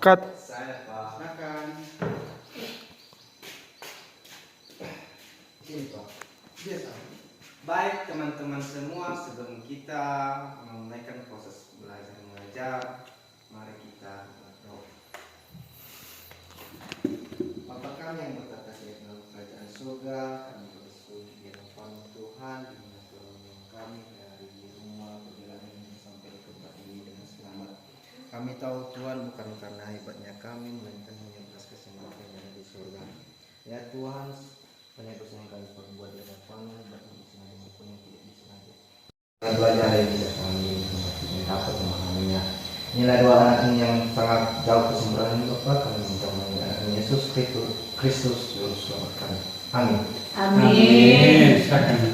Cut. Saya Pak Nakan. Sini Pak. Biasa. Baik teman-teman semua, sebelum kita menunaikan proses belajar mengajar, mari kita berdoa. Bapa kami yang bertata di dalam kerajaan surga, kami bersyukur di hadapan Tuhan di mana Tuhan menolong kami dari rumah perjalanan ini sampai ke tempat ini dengan selamat. Kami tahu Tuhan bukan karena hebatnya kami, melainkan hanya atas keselamatan yang ada di surga. Ya Tuhan, banyak dosa yang kami perbuat di hadapan-Mu, baik yang disengaja maupun yang tidak disengaja. Belajar yang bisa kami dapat memahaminya. Inilah dua anak ini yang sangat jauh kesempurnaan ini Bapak, kami minta melalui anak Yesus Kristus Juru Selamat kami. Amin. Amin.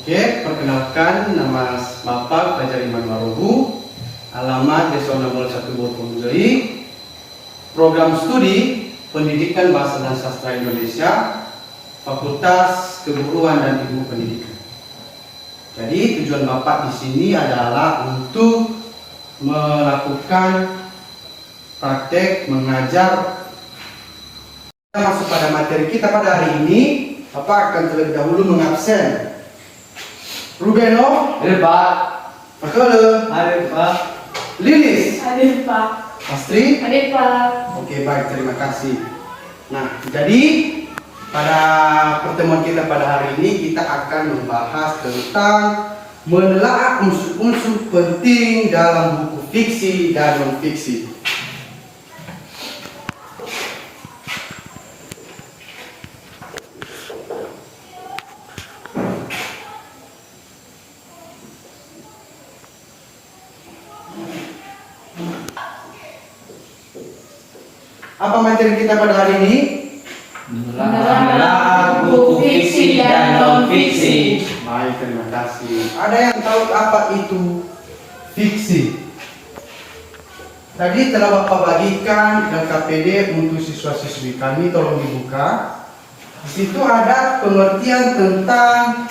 Oke, perkenalkan nama Bapak Fajar Iman Waruhu, alamat Desa Nomor 1 Botumjai, program studi Pendidikan Bahasa dan Sastra Indonesia, Fakultas Keguruan dan Ilmu Pendidikan. Jadi tujuan Bapak di sini adalah untuk melakukan praktek mengajar. Kita masuk pada materi kita pada hari ini. Bapak akan terlebih dahulu mengabsen Rubeno, Hadir Pak. Pakele, Hadir Pak. Lilis, Hadir Pak. Astri. Hadir Pak. Oke, baik, terima kasih. Nah, jadi pada pertemuan kita pada hari ini kita akan membahas tentang menelaah unsur-unsur penting dalam buku fiksi dan non-fiksi. Apa materi kita pada hari ini? Menelaah buku fiksi dan non-fiksi. Baik, terima kasih. Ada yang tahu apa itu fiksi? Tadi telah Bapak bagikan LKPD untuk siswa-siswi kami, tolong dibuka. Di situ ada pengertian tentang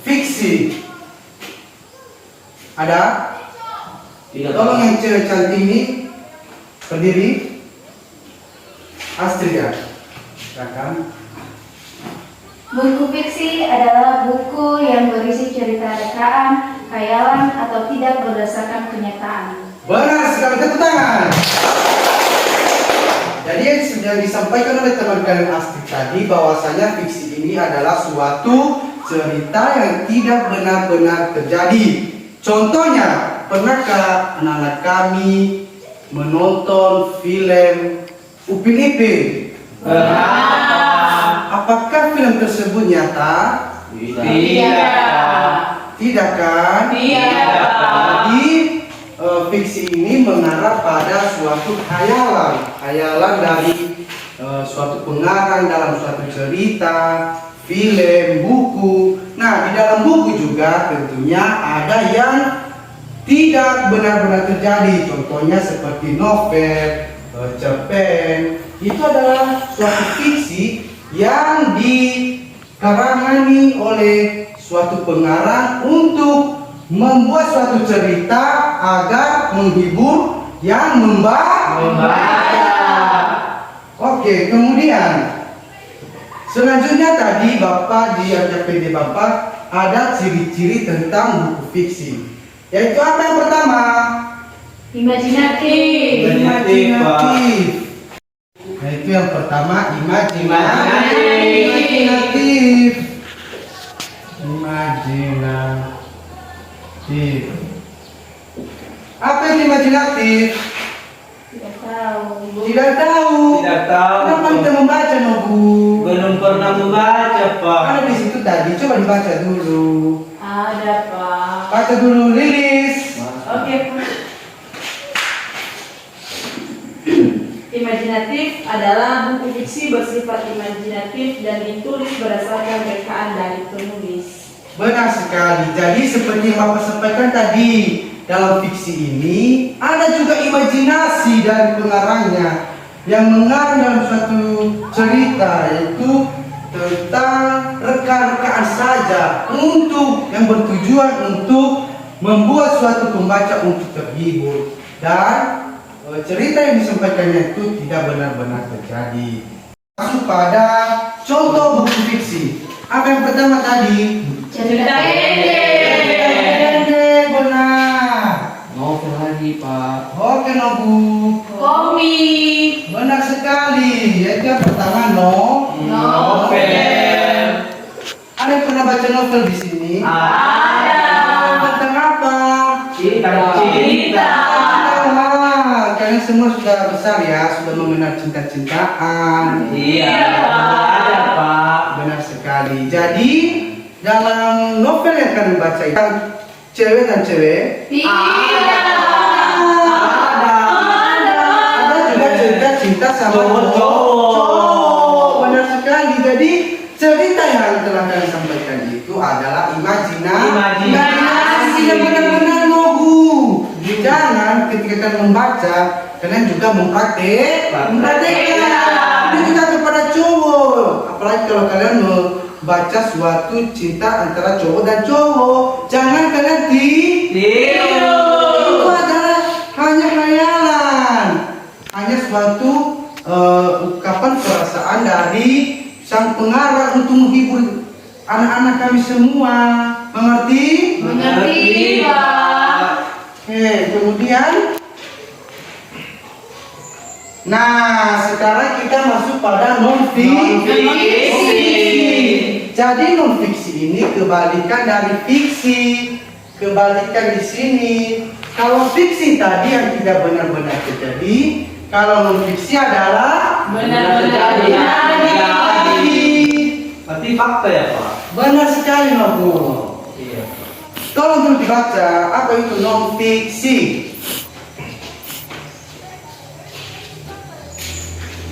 fiksi. Ada? Tidak. Tolong yang cewek cantik ini berdiri. Astrid ya, silakan. Buku fiksi adalah buku yang berisi cerita rekaan, khayalan, atau tidak berdasarkan kenyataan. Benar sekali, tepuk tangan. Jadi yang sudah disampaikan oleh teman kalian Astrid tadi, bahwasanya fiksi ini adalah suatu cerita yang tidak benar-benar terjadi. Contohnya, pernahkah anak-anak kami menonton film Upin Ipin? Apakah film tersebut nyata? Tidak kan? Jadi fiksi ini mengarah pada suatu khayalan dari suatu pengarang dalam suatu cerita, film, buku. Nah, di dalam buku juga tentunya ada yang tidak benar-benar terjadi. Contohnya seperti novel, cerpen. Itu adalah suatu fiksi yang dikarangani oleh suatu pengarang untuk membuat suatu cerita agar menghibur yang membaca. Oke, kemudian selanjutnya tadi Bapak di RKPD Bapak ada ciri-ciri tentang buku fiksi. Yaitu apa yang pertama? Imajinatif. Imajinatif. Yaitu yang pertama imajinatif. Apa yang imajinatif? Tidak tahu. Tidak tahu. Tidak tahu. Kenapa kita membaca, Bu? Belum pernah membaca Pak. Ada di situ tadi. Coba dibaca dulu. Ada Pak. Baca dulu, Lilis. Oke Pak. Imajinatif adalah buku fiksi bersifat imajinatif dan ditulis berdasarkan rekaan dari penulis. Benar sekali. Jadi seperti yang Bapak sampaikan tadi, dalam fiksi ini ada juga imajinasi dari pengarangnya yang mengarang dalam suatu cerita, yaitu tentang rekaan-rekaan saja untuk yang bertujuan untuk membuat suatu pembaca untuk terhibur dan cerita yang disampaikannya itu tidak benar-benar terjadi. Masuk pada contoh buku fiksi. Apa yang pertama tadi? Cerita Pendek, benar. Novel lagi, Pak. Oke, Nobu. komik, Benar sekali. Yaitu yang pertama, Novel. Ada yang pernah baca novel di sini? ada, Tentang apa? Cinta. Wah, kalian semua sudah besar ya, sudah mengenal cinta-cintaan. Iya, ada, Pak. Benar sekali. Jadi dalam novel yang kalian baca itu cewek dan cewek. tidak, Ada juga cerita cinta sama Cowok. cowok. Benar sekali. Jadi cerita yang telah kalian sampaikan itu adalah imajinasi yang benar-benar nobu. Jangan ketika kalian membaca, kalian juga mempraktekkan. Ini juga kepada cowok. Apalagi kalau kalian membaca suatu cinta antara cowok dan cowok, jangan kalian Tiru. itu adalah hanya hayalan, hanya suatu ungkapan perasaan dari sang pengarang untuk menghibur anak-anak kami semua. Mengerti? mengerti, Pak. Oke, kemudian nah, sekarang kita masuk pada non-fiksi. Jadi non-fiksi ini kebalikan dari fiksi. Kebalikan di sini. Kalau fiksi tadi yang tidak benar-benar terjadi, kalau non-fiksi adalah Benar-benar terjadi. Berarti fakta ya, Pak? benar sekali, Nobu. Iya. Tolong dulu dibaca, apa itu non-fiksi?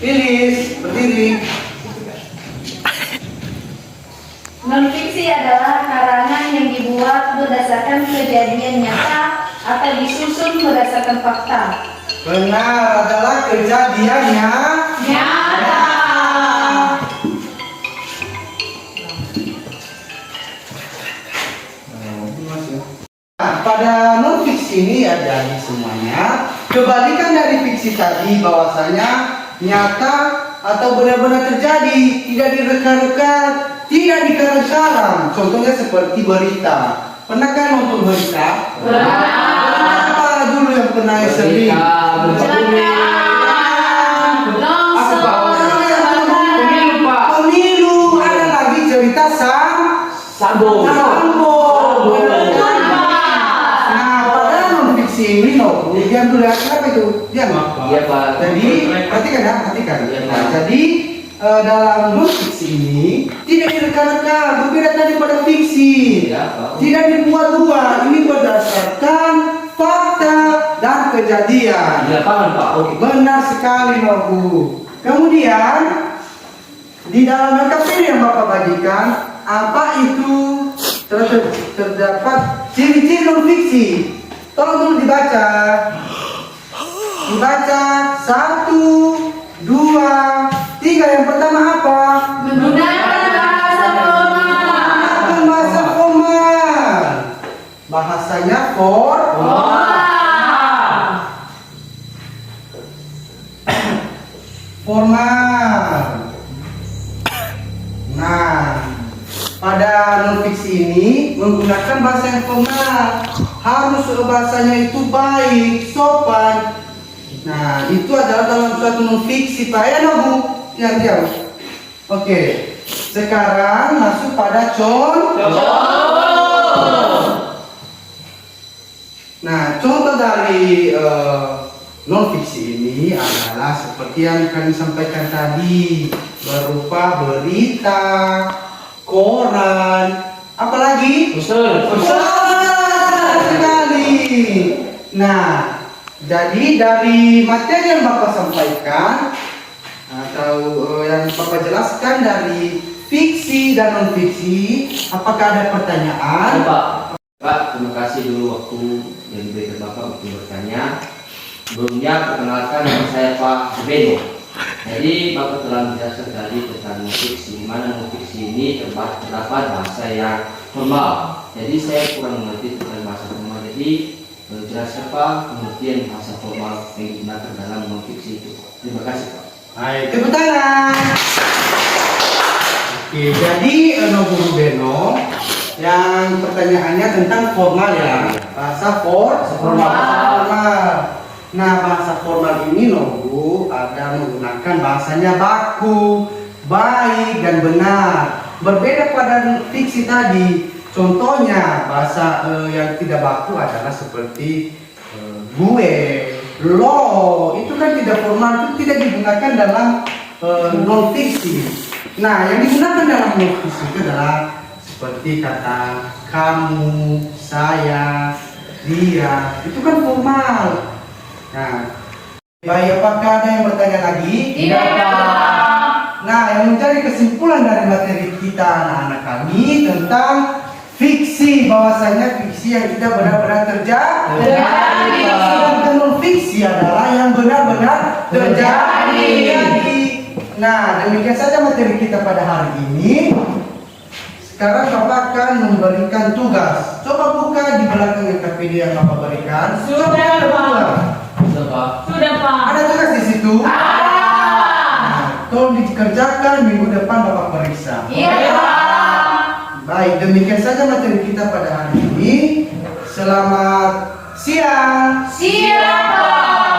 Iris, berdiri. Non-fiksi adalah karangan yang dibuat berdasarkan kejadian nyata atau disusun berdasarkan fakta. Benar, adalah kejadiannya. Nyata. Nah, pada non-fiksi ini ada di semuanya. Kebalikan dari fiksi tadi bahwasanya nyata atau benar-benar terjadi, tidak direka-reka, tidak dikarang-karang. Contohnya seperti berita. Pernah kan nonton berita? Pernah. Apa dulu yang pernah sering? Longsor. Pemilu, Pak. Pemilu. Ada lagi cerita Sambo. Nah, pada non-fiksi ini, diam dulu ya. Kenapa itu? Diam. Iya, Pak. Jadi, perhatikan ya, perhatikan. Iya, Pak. Nah, jadi dalam non-fiksi ini tidak direka-reka, berbeda tadi pada fiksi. Iya, Pak. Tidak dibuat-buat, ini berdasarkan fakta dan kejadian. Di lapangan, Pak. Oke. Benar sekali, Nobu. Kemudian di dalam LKPD yang Bapak bagikan, apa itu terdapat ciri-ciri non-fiksi. Tolong dulu dibaca. Dibaca 1, 2, 3. Yang pertama apa? Menggunakan bahasa formal. Bahasa formal. Bahasanya formal. Nah, pada non-fiksi ini menggunakan bahasa yang formal. Harus bahasanya itu baik, sopan. Nah, itu adalah dalam suatu non-fiksi, Pak. Ya, Nobu? Diam. Oke. Sekarang masuk pada Nah, contoh dari non-fiksi ini adalah seperti yang kami sampaikan tadi, berupa berita, koran, apalagi? Usul. Benar sekali. Nah, jadi dari materi yang Bapak sampaikan atau yang Bapak jelaskan dari fiksi dan non-fiksi, apakah ada pertanyaan? Pak, terima kasih dulu waktu yang diberikan Bapak untuk bertanya. Sebelumnya perkenalkan nama saya Pak Beno. Jadi Bapak telah menjelaskan tadi tentang non-fiksi, di mana non-fiksi ini terdapat bahasa yang formal. Jadi saya kurang mengerti tentang bahasa formal Jadi jelaskan Pak pengertian bahasa formal yang digunakan dalam non-fiksi itu. Terima kasih Pak. Baik, tepuk tangan. Oke, jadi Guru Beno, yang pertanyaannya tentang formal ya, bahasa formal. Nah, bahasa formal ini Bu ada menggunakan bahasanya baku, baik dan benar. Berbeda pada fiksi tadi. Contohnya bahasa yang tidak baku adalah seperti gue, lo, itu kan tidak formal, itu tidak digunakan dalam non fiksi. Nah, yang digunakan dalam non fiksi itu adalah seperti kata kamu, saya, dia, itu kan formal. Nah, baik, apakah ada yang bertanya lagi? Tidak. Nah, yang menjadi kesimpulan dari materi kita anak-anak kami tentang fiksi, bahwasanya fiksi yang tidak benar-benar terjadi. Dan non fiksi adalah yang benar-benar terjadi. Nah, demikian saja materi kita pada hari ini. Sekarang Bapak akan memberikan tugas. Coba buka di belakang KPD yang Bapak berikan. Sudah, Pak. Sudah Pak. Sudah, Pak. Ada tugas di situ. Nah, tolong dikerjakan, minggu depan Bapak periksa. Iya, Pak. Baik, demikian saja materi kita pada hari ini. Selamat siang. Siap, Pak.